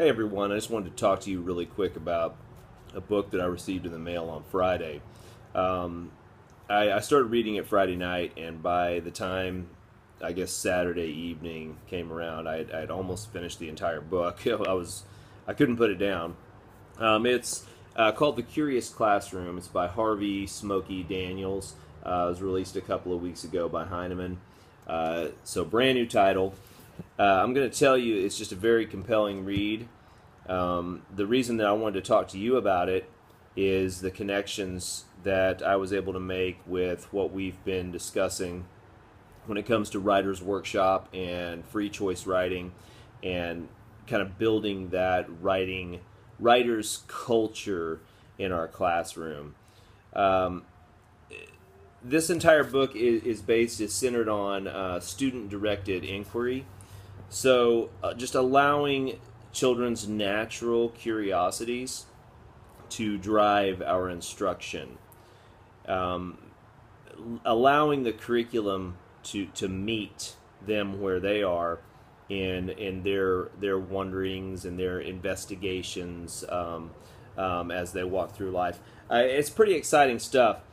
Hey everyone, I just wanted to talk to you really quick about a book that I received in the mail on Friday. Um, I started reading it Friday night, and by the time I guess Saturday evening came around, I'd almost finished the entire book. I couldn't put it down. It's called The Curious Classroom. It's by Harvey Smokey Daniels. It was released a couple of weeks ago by Heinemann. So brand new title. I'm going to tell you it's just a very compelling read. The reason that I wanted to talk to you about it is the connections that I was able to make with what we've been discussing when it comes to writer's workshop and free choice writing, and kind of building that writer's culture in our classroom. This entire book is centered on student-directed inquiry. So just allowing children's natural curiosities to drive our instruction. Allowing the curriculum to meet them where they are in their wonderings and their investigations as they walk through life. It's pretty exciting stuff.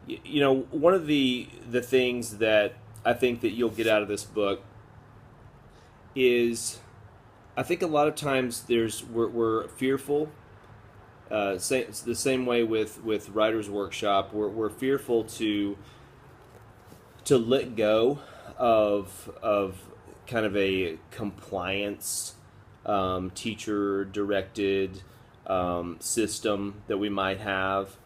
You know, one of the things that I think that you'll get out of this book is, I think a lot of times we're fearful. It's the same way with writer's workshop. We're fearful to let go of kind of a compliance teacher directed system that we might have,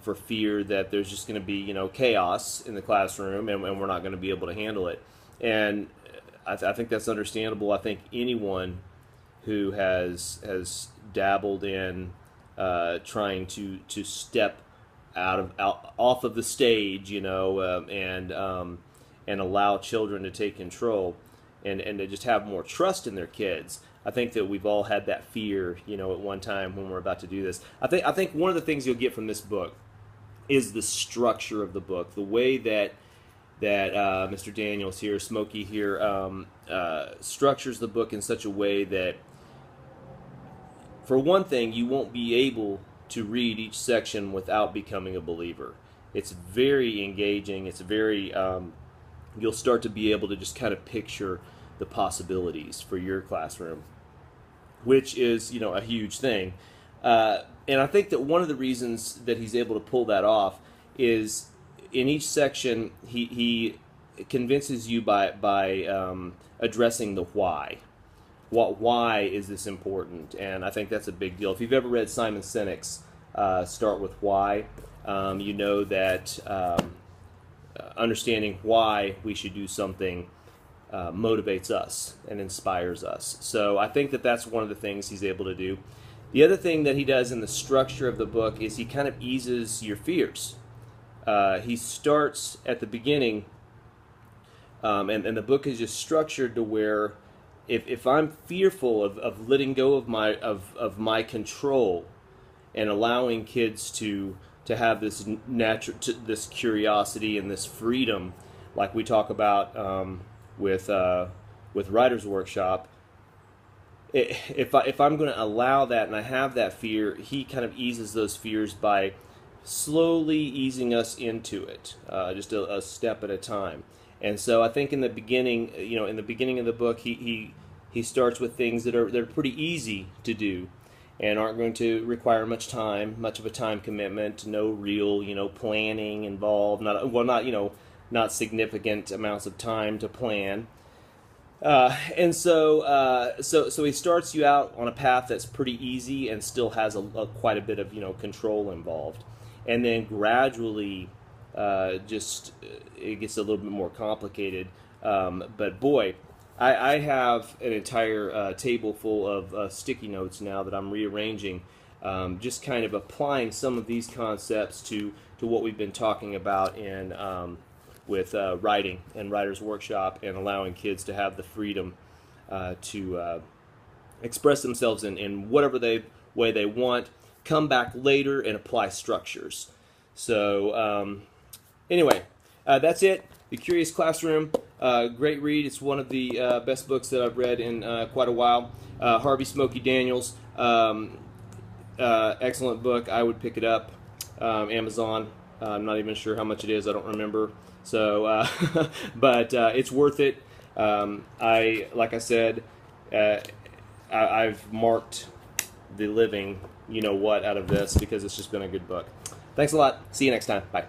for fear that there's just going to be chaos in the classroom, and we're not going to be able to handle it. And I think that's understandable. I think anyone who has dabbled in trying to step off of the stage, and allow children to take control and to just have more trust in their kids. I think that we've all had that fear, at one time when we're about to do this. I think one of the things you'll get from this book is the structure of the book, the way that Mr. Daniels here, Smokey here, structures the book in such a way that, for one thing, you won't be able to read each section without becoming a believer. It's very engaging. It's very, you'll start to be able to just kind of picture the possibilities for your classroom, which is, a huge thing. And I think that one of the reasons that he's able to pull that off is, in each section, he convinces you by addressing the why. Why is this important? And I think that's a big deal. If you've ever read Simon Sinek's Start With Why, you know that understanding why we should do something motivates us and inspires us. So I think that that's one of the things he's able to do. The other thing that he does in the structure of the book is he kind of eases your fears. He starts at the beginning, and the book is just structured to where if I'm fearful of letting go of my control and allowing kids to have this this curiosity and this freedom, like we talk about with writer's workshop, if I'm going to allow that and I have that fear, he kind of eases those fears by slowly easing us into it, just a step at a time. And so I think in the beginning, in the beginning of the book, he starts with things that are pretty easy to do and aren't going to require much of a time commitment, no real planning involved, not significant amounts of time to plan. And so he starts you out on a path that's pretty easy and still has quite a bit of control involved, and then gradually it gets a little bit more complicated. But boy, I have an entire table full of sticky notes now that I'm rearranging, just kind of applying some of these concepts to what we've been talking about in with writing and writer's workshop, and allowing kids to have the freedom to express themselves in whatever way they want, come back later and apply structures. So anyway, that's it. The Curious Classroom. Great read. It's one of the best books that I've read in quite a while. Harvey Smokey Daniels, excellent book. I would pick it up. Amazon. I'm not even sure how much it is. I don't remember. So, but it's worth it. Like I said, I've marked the living, you know what, out of this because it's just been a good book. Thanks a lot. See you next time. Bye.